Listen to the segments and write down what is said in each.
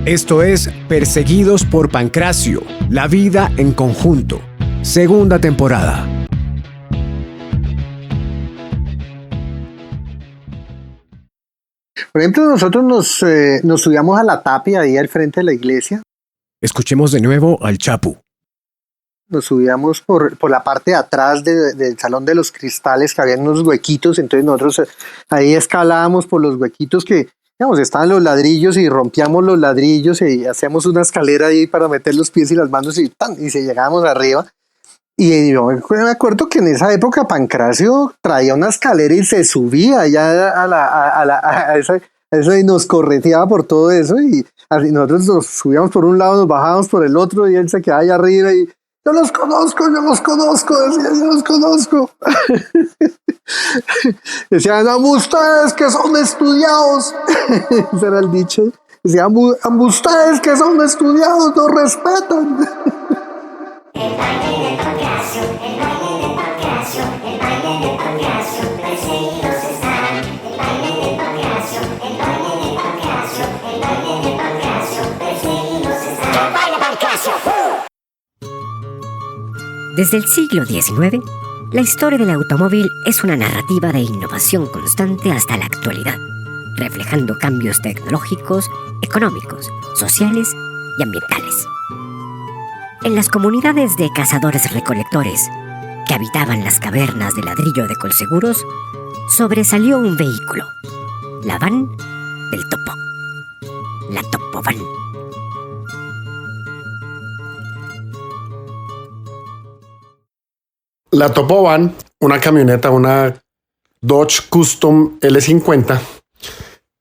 Esto es Perseguidos por Pancracio, la vida en conjunto, segunda temporada. Por ejemplo, nosotros nos subíamos a la tapia ahí al frente de la iglesia. Escuchemos de nuevo al Chapu. Nos subíamos por la parte de atrás del Salón de los Cristales, que había unos huequitos, entonces nosotros ahí escalábamos por los huequitos que, digamos, estaban los ladrillos y rompíamos los ladrillos y hacíamos una escalera ahí para meter los pies y las manos y se llegábamos arriba. Y yo me acuerdo que en esa época Pancracio traía una escalera y se subía ya a eso y nos correteaba por todo eso y así nosotros nos subíamos por un lado, nos bajábamos por el otro y él se quedaba allá arriba y yo los conozco, decía, yo los conozco. Decían, ustedes que son estudiados. Ese era el dicho. Decían, ustedes que son estudiados, nos respetan. El baile del Pancracio, el baile del Pancracio, el baile del Pancracio, perseguidos están. El baile del Pancracio, el baile del Pancracio, el baile del Pancracio, perseguidos están. El baile Pancracio. Desde el siglo XIX, la historia del automóvil es una narrativa de innovación constante hasta la actualidad, reflejando cambios tecnológicos, económicos, sociales y ambientales. En las comunidades de cazadores-recolectores que habitaban las cavernas de ladrillo de Colseguros, sobresalió un vehículo, la van del Topo, la Topovan. La Topovan, una camioneta, una Dodge Custom L50,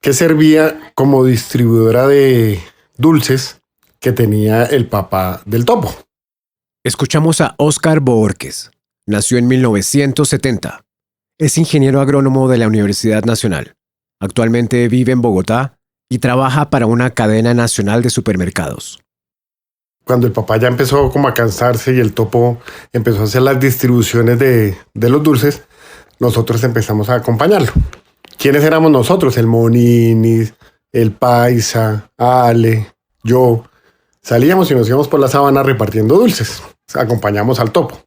que servía como distribuidora de dulces que tenía el papá del Topo. Escuchamos a Óscar Bohórquez. Nació en 1970. Es ingeniero agrónomo de la Universidad Nacional. Actualmente vive en Bogotá y trabaja para una cadena nacional de supermercados. Cuando el papá ya empezó como a cansarse y el Topo empezó a hacer las distribuciones de los dulces, nosotros empezamos a acompañarlo. ¿Quiénes éramos nosotros? El Moninis, el Paisa, Ale, yo. Salíamos y nos íbamos por la sabana repartiendo dulces. Acompañamos al Topo.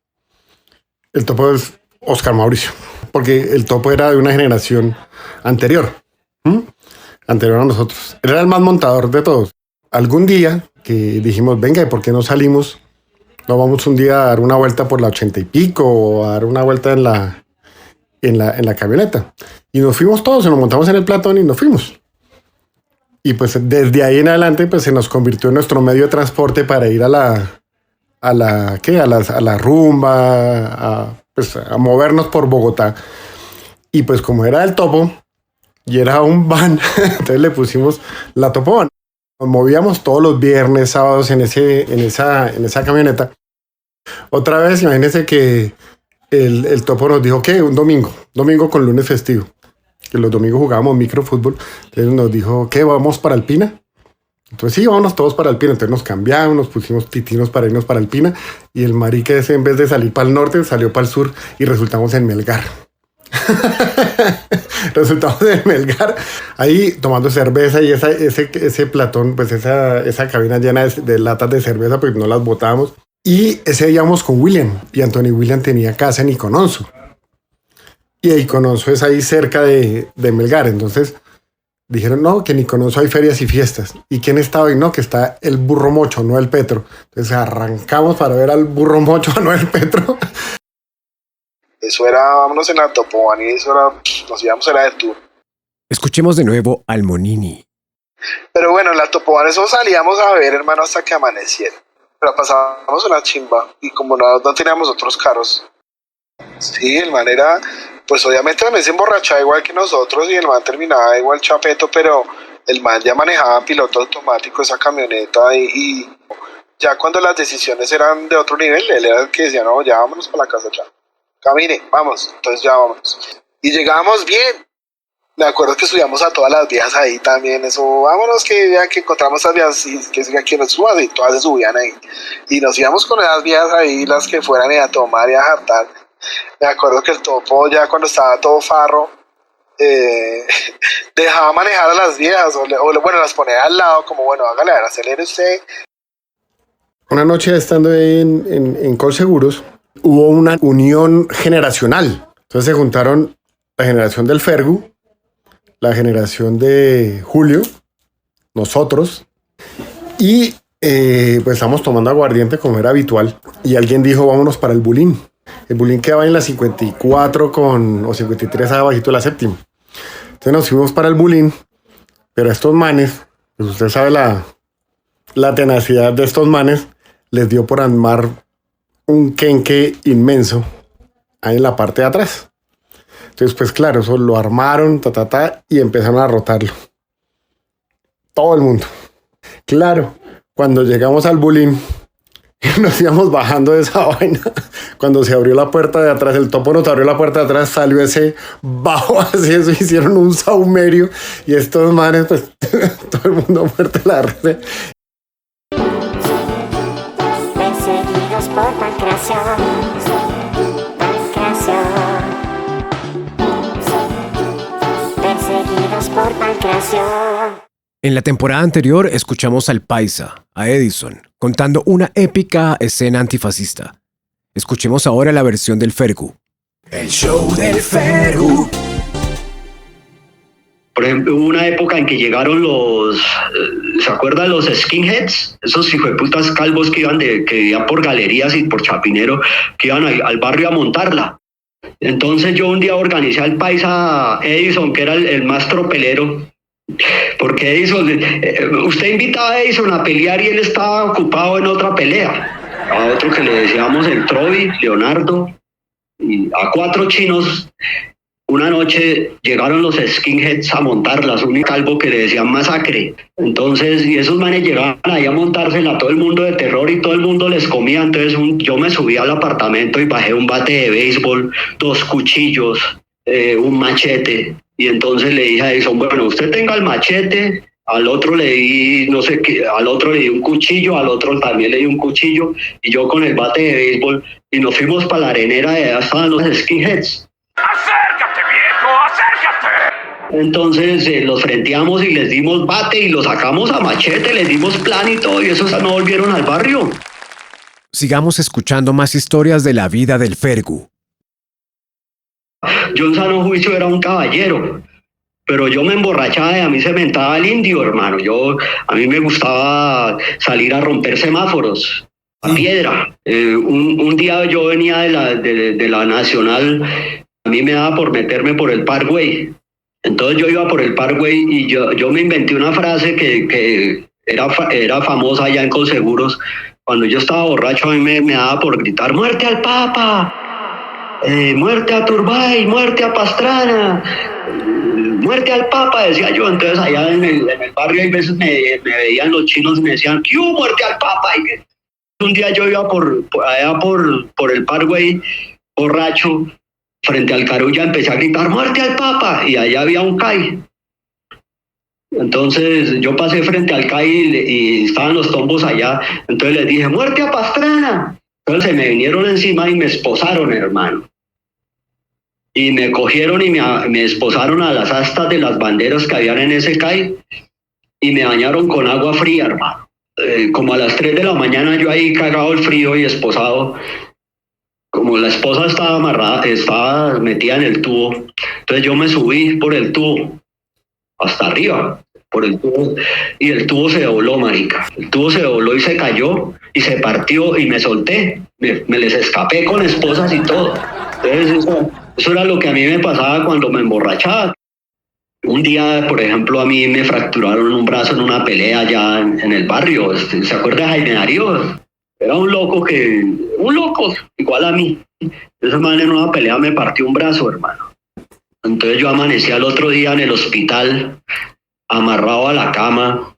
El Topo es Óscar Mauricio, porque el Topo era de una generación anterior. Anterior a nosotros. Él era el más montador de todos. Algún día que dijimos, venga, ¿por qué no salimos? No vamos un día a dar una vuelta por la 80 y pico o a dar una vuelta en la camioneta. Y nos fuimos todos, nos montamos en el Platón y nos fuimos. Y pues desde ahí en adelante pues se nos convirtió en nuestro medio de transporte para ir a la rumba, a movernos por Bogotá. Y pues como era el Topo y era un van, entonces le pusimos la Topovan. Nos movíamos todos los viernes, sábados en esa camioneta. Otra vez, imagínense que el Topo nos dijo que un domingo con lunes festivo, que los domingos jugábamos microfútbol. Entonces nos dijo que vamos para Alpina. Entonces sí, vámonos todos para Alpina. Entonces nos cambiamos, nos pusimos titinos para irnos para Alpina. Y el marica ese, en vez de salir para el norte, salió para el sur y resultamos en Melgar. Resultamos en Melgar, ahí tomando cerveza y ese platón, pues esa cabina llena de latas de cerveza, pues no las botábamos. Y ese día íbamos con William, y Anthony William tenía casa en Icononso. Y Icononso es ahí cerca de Melgar, entonces dijeron, no, que en Icononso hay ferias y fiestas. ¿Y quién estaba ahí? No, que está el Burro Mocho, no el Petro. Entonces arrancamos para ver al Burro Mocho, no el Petro. Eso era, vámonos en la Topovan y eso era, nos íbamos era de tour. Escuchemos de nuevo al Monini. Pero bueno, en la Topovan eso salíamos a beber, hermano, hasta que amaneciera. Pero pasábamos una chimba y como no teníamos otros carros. Sí, el man era, pues obviamente también se emborrachaba igual que nosotros y el man terminaba igual chapeto, pero el man ya manejaba piloto automático esa camioneta y ya cuando las decisiones eran de otro nivel, él era el que decía, no, ya vámonos para la casa ya. Camine, vamos, entonces ya vámonos. Y llegábamos bien. Me acuerdo que subíamos a todas las viejas ahí también, eso, vámonos que ya que encontramos a viejas y que nos subas y todas se subían ahí. Y nos íbamos con esas viejas ahí, las que fueran a tomar y a jartar. Me acuerdo que el Topo ya cuando estaba todo farro, dejaba manejar a las viejas, bueno, las ponía al lado, como bueno, hágale, a ver, acelere usted. Una noche estando ahí en Colseguros, hubo una unión generacional. Entonces se juntaron la generación del Fergu, la generación de Julio, nosotros, y pues estamos tomando aguardiente como era habitual. Y alguien dijo, vámonos para el Bulín. El Bulín quedaba en la 54 o 53 abajito de la séptima. Entonces nos fuimos para el Bulín, pero estos manes, pues usted sabe la tenacidad de estos manes, les dio por armar un quenque inmenso ahí en la parte de atrás. Entonces, pues claro, eso lo armaron, y empezaron a rotarlo. Todo el mundo. Claro, cuando llegamos al Bulín, nos íbamos bajando de esa vaina. Cuando se abrió la puerta de atrás, el topo nos abrió la puerta de atrás, salió ese bajo así, eso hicieron un saumerio. Y estos manes, pues, todo el mundo muerto la risa. Perseguidos por Pancracio. Perseguidos por Pancracio. En la temporada anterior escuchamos al Paisa, a Edison, contando una épica escena antifascista. Escuchemos ahora la versión del Fergu. El show del Fergu. Por ejemplo, hubo una época en que llegaron ¿se acuerdan los skinheads? Esos hijueputas calvos que iban por galerías y por Chapinero, que iban al barrio a montarla. Entonces yo un día organicé al Paisa Edison, que era el más tropelero, porque Edison, usted invitaba a Edison a pelear y él estaba ocupado en otra pelea. A otro que le decíamos el Trovi, Leonardo, y a 4 chinos. Una noche llegaron los skinheads a montarlas, un calvo que le decían Masacre. Entonces, y esos manes llegaban ahí a montársela, todo el mundo de terror y todo el mundo les comía. Entonces yo me subí al apartamento y bajé un bate de béisbol, 2 cuchillos, un machete. Y entonces le dije a Edison, bueno, usted tenga el machete, al otro le di, no sé qué, al otro le di un cuchillo, al otro también le di un cuchillo, y yo con el bate de béisbol, y nos fuimos para la arenera de allá estaban los skinheads. ¡Acércate, viejo! ¡Acércate! Entonces los frenteamos y les dimos bate y los sacamos a machete, les dimos plan y todo, y esos no volvieron al barrio. Sigamos escuchando más historias de la vida del Fergu. Yo en sano juicio era un caballero, pero yo me emborrachaba y a mí se me entraba el indio, hermano. A mí me gustaba salir a romper semáforos a piedra. Un día yo venía de la Nacional, a mí me daba por meterme por el Parkway. Entonces yo iba por el Parkway y yo me inventé una frase que era famosa allá en Colseguros. Cuando yo estaba borracho a mí me daba por gritar ¡muerte al Papa! ¡Muerte a Turbay! ¡Muerte a Pastrana! ¡Muerte al Papa! Decía yo. Entonces allá en el barrio hay veces me veían los chinos y me decían ¿qué hubo? ¡Muerte al Papa! Y un día yo iba por el Parkway borracho, frente al Carulla empecé a gritar ¡muerte al Papa! Y allá había un CAI. Entonces yo pasé frente al CAI y estaban los tombos allá. Entonces les dije ¡muerte a Pastrana! Entonces se me vinieron encima y me esposaron, hermano. Y me cogieron y me esposaron a las astas de las banderas que habían en ese CAI y me bañaron con agua fría, hermano. Como a las 3 de la mañana yo ahí cagado el frío y esposado. Como la esposa estaba amarrada, estaba metida en el tubo, entonces yo me subí por el tubo, hasta arriba, por el tubo, y el tubo se dobló, marica. El tubo se dobló y se cayó, y se partió, y me solté, me les escapé con esposas y todo. Entonces eso era lo que a mí me pasaba cuando me emborrachaba. Un día, por ejemplo, a mí me fracturaron un brazo en una pelea allá en el barrio. ¿Se acuerda de Jaime Darío? Era un loco igual a mí. Ese man en una pelea me partió un brazo, hermano. Entonces yo amanecí al otro día en el hospital, amarrado a la cama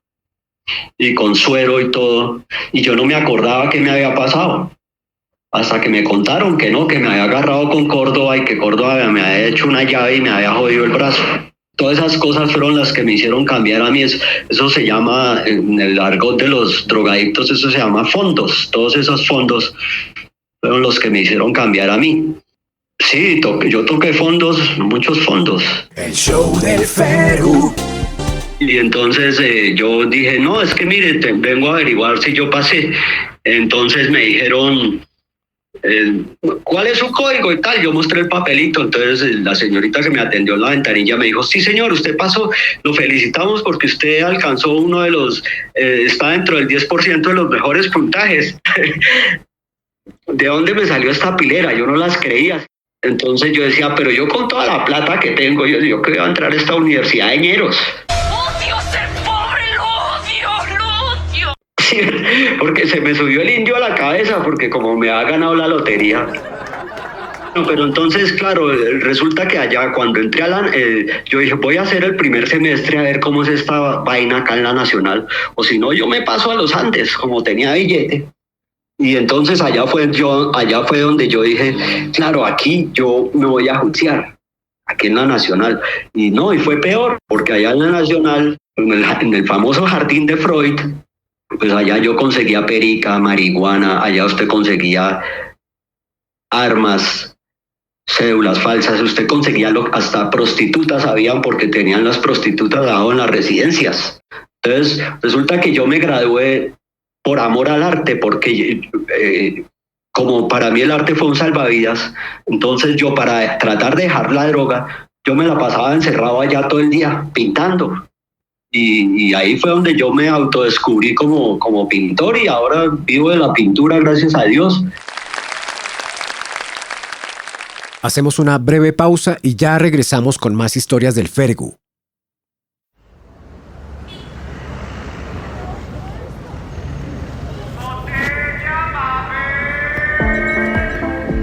y con suero y todo. Y yo no me acordaba qué me había pasado. Hasta que me contaron que no, que me había agarrado con Córdoba y que Córdoba me había hecho una llave y me había jodido el brazo. Todas esas cosas fueron las que me hicieron cambiar a mí. Eso se llama, en el argot de los drogadictos, eso se llama fondos. Todos esos fondos fueron los que me hicieron cambiar a mí. Sí, yo toqué fondos, muchos fondos. El show del Fergu. Y entonces yo dije, no, es que mire, vengo a averiguar si yo pasé. Entonces me dijeron, ¿cuál es su código y tal? Yo mostré el papelito, entonces la señorita que me atendió en la ventanilla me dijo, sí señor, usted pasó, lo felicitamos porque usted alcanzó uno de los, está dentro del 10% de los mejores puntajes. ¿De dónde me salió esta pilera? Yo no las creía. Entonces yo decía, pero yo con toda la plata que tengo, yo que voy a entrar a esta universidad de ñeros. ¡Odio ser pobre! ¡Lo odio! Sí, porque se me subió el indio a la cabeza, porque como me ha ganado la lotería. No, pero entonces, claro, resulta que allá cuando entré a yo dije, voy a hacer el primer semestre a ver cómo es esta vaina acá en la Nacional, o si no, yo me paso a los Andes, como tenía billete. Y entonces allá fue donde yo dije, claro, aquí yo me voy a juiciar, aquí en la Nacional. Y no, y fue peor, porque allá en la Nacional, en el famoso jardín de Freud, pues allá yo conseguía perica, marihuana, allá usted conseguía armas, cédulas falsas, usted conseguía hasta prostitutas habían porque tenían las prostitutas abajo en las residencias. Entonces resulta que yo me gradué por amor al arte, porque como para mí el arte fue un salvavidas, entonces yo para tratar de dejar la droga, yo me la pasaba encerrado allá todo el día pintando. Y ahí fue donde yo me autodescubrí como pintor y ahora vivo de la pintura, gracias a Dios. Hacemos una breve pausa y ya regresamos con más historias del Fergu.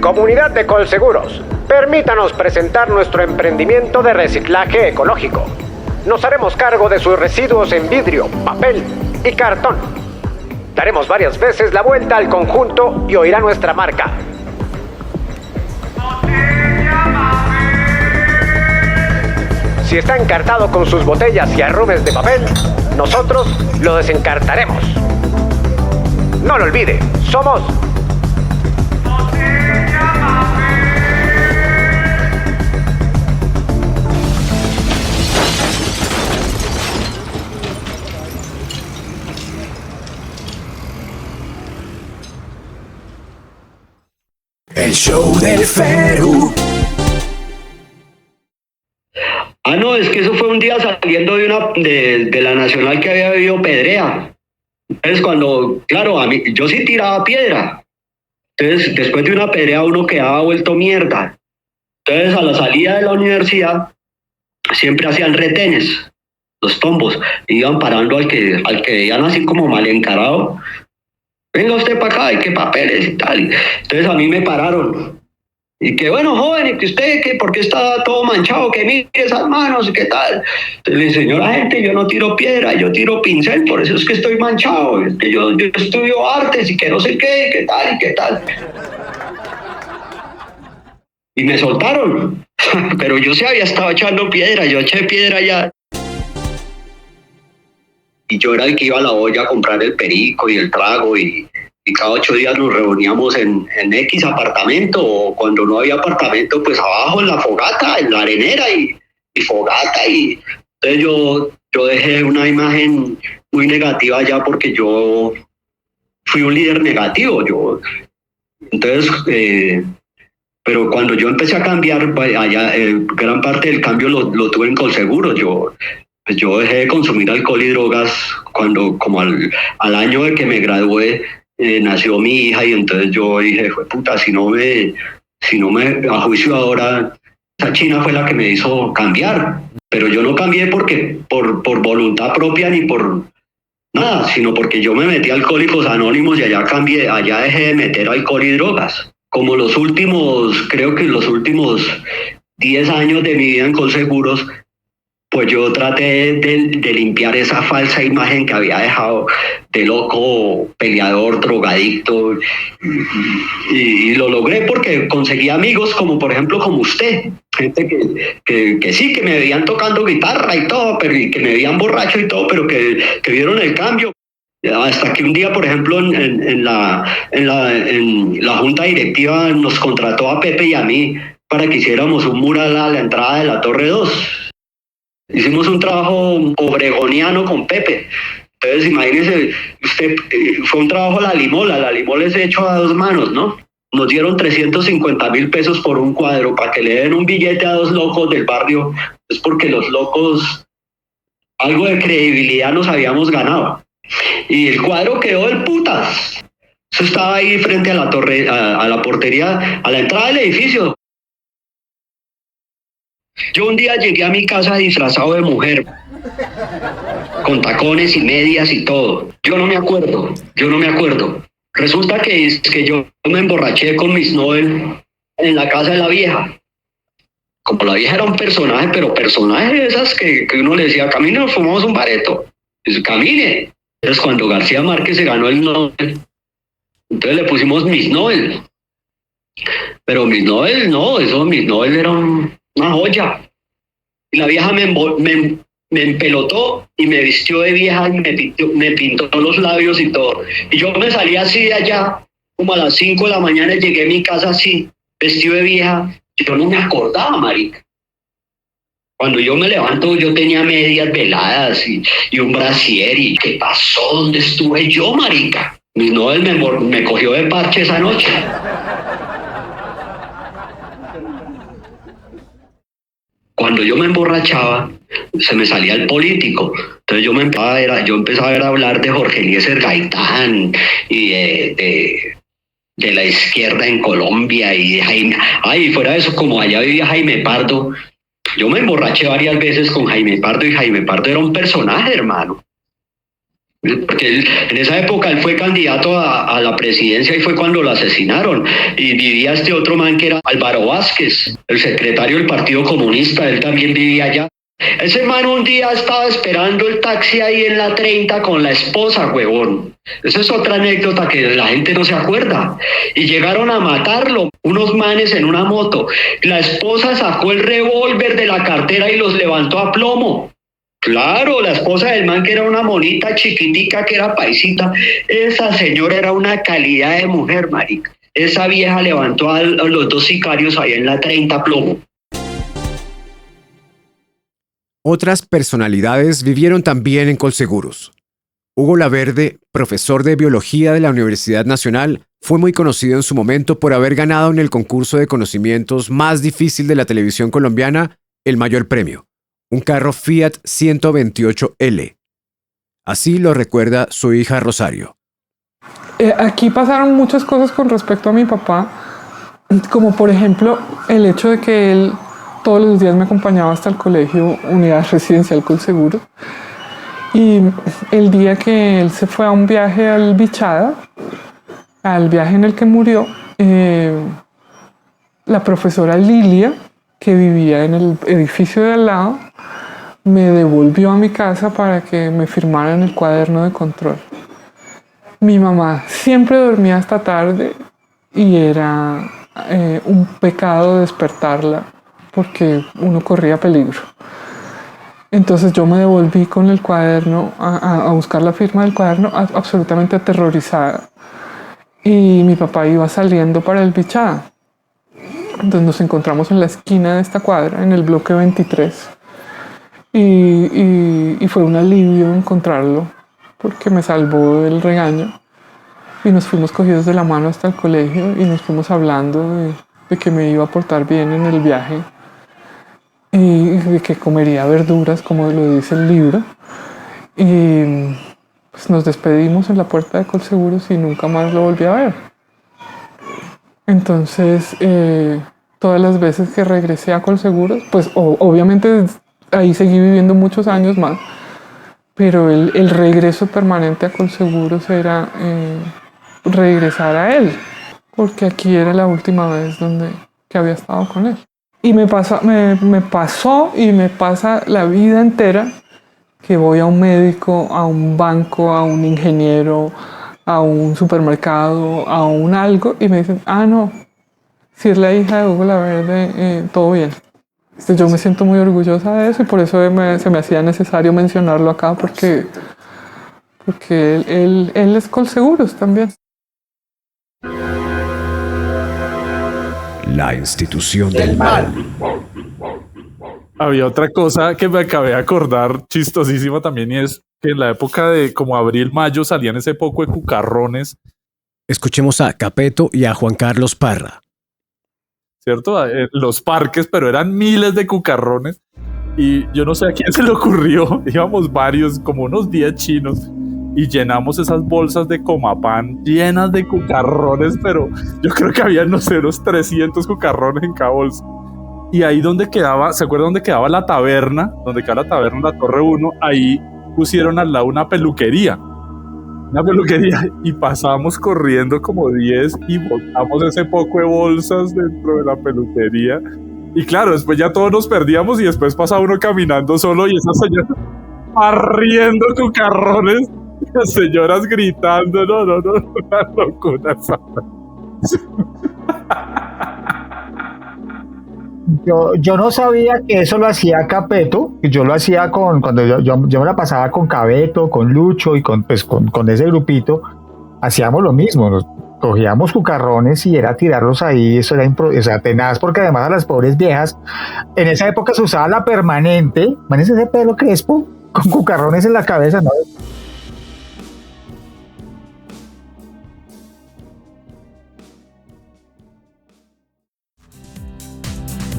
Comunidad de Colseguros, permítanos presentar nuestro emprendimiento de reciclaje ecológico. Nos haremos cargo de sus residuos en vidrio, papel y cartón. Daremos varias veces la vuelta al conjunto y oirá nuestra marca. Si está encartado con sus botellas y arrumes de papel, nosotros lo desencartaremos. No lo olvide, somos El show del Fergu. Ah, no, es que eso fue un día saliendo de la Nacional que había vivido Pedrea. Entonces cuando, claro, yo sí tiraba piedra. Entonces después de una pedrea uno quedaba vuelto mierda. Entonces a la salida de la universidad siempre hacían retenes, los tombos, iban parando al que veían así como mal encarado. Venga usted para acá, ¿y qué papeles y tal? Entonces a mí me pararon. Y que bueno, joven, ¿y que usted por qué está todo manchado? Que mire esas manos y qué tal. Entonces le enseñó a la gente, yo no tiro piedra, yo tiro pincel, por eso es que estoy manchado. Es que yo estudio artes y que no sé qué, y qué tal, y qué tal. Y me soltaron. Pero yo sí había estado echando piedra, yo eché piedra ya. Y yo era el que iba a la olla a comprar el perico y el trago y cada 8 días nos reuníamos en X apartamento, o cuando no había apartamento, pues abajo en la fogata, en la arenera y fogata. Y entonces yo dejé una imagen muy negativa allá porque yo fui un líder negativo. Entonces, pero cuando yo empecé a cambiar, allá gran parte del cambio lo tuve en Colseguros. Yo dejé de consumir alcohol y drogas cuando, como al año de que me gradué, nació mi hija, y entonces yo dije, puta, si no me a juicio ahora, esa china fue la que me hizo cambiar. Pero yo no cambié porque por voluntad propia ni por nada, sino porque yo me metí a Alcohólicos Anónimos y allá cambié, allá dejé de meter alcohol y drogas. Como creo que los últimos 10 años de mi vida en Colseguros, pues yo traté de limpiar esa falsa imagen que había dejado de loco, peleador, drogadicto, y lo logré porque conseguí amigos como por ejemplo como usted, gente que sí, que me veían tocando guitarra y todo, pero y que me veían borracho y todo, pero que vieron el cambio. Hasta que un día, por ejemplo, en la junta directiva nos contrató a Pepe y a mí para que hiciéramos un mural a la entrada de la Torre 2. Hicimos un trabajo obregoniano con Pepe. Entonces, imagínese, usted, fue un trabajo la limola es hecho a 2 manos, ¿no? Nos dieron 350.000 pesos por un cuadro para que le den un billete a 2 locos del barrio. Es porque los locos algo de credibilidad nos habíamos ganado. Y el cuadro quedó del putas. Eso estaba ahí frente a la torre, a la portería, a la entrada del edificio. Yo un día llegué a mi casa disfrazado de mujer, con tacones y medias y todo. Yo no me acuerdo. Resulta que yo me emborraché con Miss Noel en la casa de la vieja. Como la vieja era un personaje, pero personaje de esas que uno le decía, camine, nos fumamos un bareto. Dice, camine. Entonces cuando García Márquez se ganó el Nobel, entonces le pusimos Miss Noel. Pero Miss Noel no, eso Miss Noel era una joya. Y la vieja me empelotó y me vistió de vieja y me pintó los labios y todo. Y yo me salí así de allá, como a las 5 de la mañana, y llegué a mi casa así, vestido de vieja. Yo no me acordaba, marica. Cuando yo me levanto, yo tenía medias veladas y un brasier. ¿Y qué pasó? ¿Dónde estuve yo, marica? Mi Nobel me cogió de parche esa noche. Cuando yo me emborrachaba, se me salía el político. Entonces yo empezaba a hablar de Jorge Eliezer Gaitán y de la izquierda en Colombia y de Jaime. Ay, fuera de eso, como allá vivía Jaime Pardo, yo me emborraché varias veces con Jaime Pardo y Jaime Pardo era un personaje, hermano. Porque en esa época él fue candidato a la presidencia y fue cuando lo asesinaron. Y vivía este otro man que era Álvaro Vázquez, el secretario del Partido Comunista, él también vivía allá. Ese man un día estaba esperando el taxi ahí en la 30 con la esposa, huevón. Esa es otra anécdota que la gente no se acuerda. Y llegaron a matarlo, unos manes en una moto. La esposa sacó el revólver de la cartera y los levantó a plomo. Claro, la esposa del man, que era una monita chiquitica, que era paisita. Esa señora era una calidad de mujer, marica. Esa vieja levantó a los 2 sicarios ahí en la 30 a plomo. Otras personalidades vivieron también en Colseguros. Hugo Laverde, profesor de biología de la Universidad Nacional, fue muy conocido en su momento por haber ganado en el concurso de conocimientos más difícil de la televisión colombiana el mayor premio, un carro Fiat 128L. Así lo recuerda su hija Rosario. Aquí pasaron muchas cosas con respecto a mi papá, como por ejemplo el hecho de que él todos los días me acompañaba hasta el colegio Unidad Residencial Colseguros. Y el día que él se fue a un viaje al Bichada, al viaje en el que murió, la profesora Lilia, que vivía en el edificio de al lado, me devolvió a mi casa para que me firmaran el cuaderno de control. Mi mamá siempre dormía hasta tarde y era un pecado despertarla porque uno corría peligro. Entonces yo me devolví con el cuaderno a buscar la firma del cuaderno, absolutamente aterrorizada. Y mi papá iba saliendo para el Bichada. Entonces nos encontramos en la esquina de esta cuadra, en el bloque 23. Y fue un alivio encontrarlo, porque me salvó del regaño. Y nos fuimos cogidos de la mano hasta el colegio y nos fuimos hablando de que me iba a portar bien en el viaje y de que comería verduras, como lo dice el libro. Y pues nos despedimos en la puerta de Colseguros y nunca más lo volví a ver. Entonces, todas las veces que regresé a Colseguros, pues obviamente ahí seguí viviendo muchos años más, pero el regreso permanente a Colseguros era regresar a él, porque aquí era la última vez que había estado con él. Y me pasó y me pasa la vida entera que voy a un médico, a un banco, a un ingeniero, a un supermercado, a un algo, y me dicen, no, si es la hija de Hugo Laverde, todo bien. Yo me siento muy orgullosa de eso y por eso se me hacía necesario mencionarlo acá, porque él es Colseguros también. La institución del mal. Había otra cosa que me acabé de acordar, chistosísima también, y es que en la época de como abril, mayo salían ese poco de cucarrones, Escuchemos a Capeto y a Juan Carlos Parra. ¿cierto? En los parques, pero eran miles de cucarrones. Y yo no sé a quién se le ocurrió, íbamos varios, como unos 10 chinos, y llenamos esas bolsas de Comapán llenas de cucarrones, pero yo creo que había, no sé, unos 300 cucarrones en cada bolsa. Y ahí donde quedaba, ¿se acuerdan donde quedaba la taberna? Donde quedaba la taberna, la Torre 1, ahí pusieron al lado una peluquería, y pasábamos corriendo como 10 y botamos ese poco de bolsas dentro de la peluquería. Y claro, después ya todos nos perdíamos y después pasaba uno caminando solo y esas señoras barriendo cucarrones, las señoras gritando, no, una locura. Yo no sabía que eso lo hacía Capeto, yo lo hacía cuando yo me la pasaba con Cabeto, con Lucho y con ese grupito, hacíamos lo mismo, nos cogíamos cucarrones y era tirarlos ahí, eso era tenaz, porque además a las pobres viejas, en esa época se usaba la permanente, imagínense ese pelo crespo, con cucarrones en la cabeza, ¿no?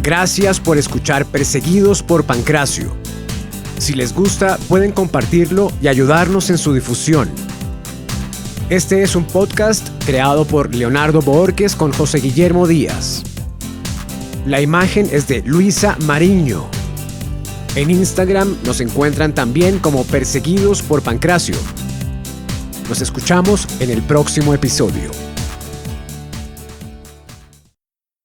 Gracias por escuchar Perseguidos por Pancracio. Si les gusta, pueden compartirlo y ayudarnos en su difusión. Este es un podcast creado por Leonardo Boorques con José Guillermo Díaz. La imagen es de Luisa Mariño. En Instagram nos encuentran también como Perseguidos por Pancracio. Nos escuchamos en el próximo episodio.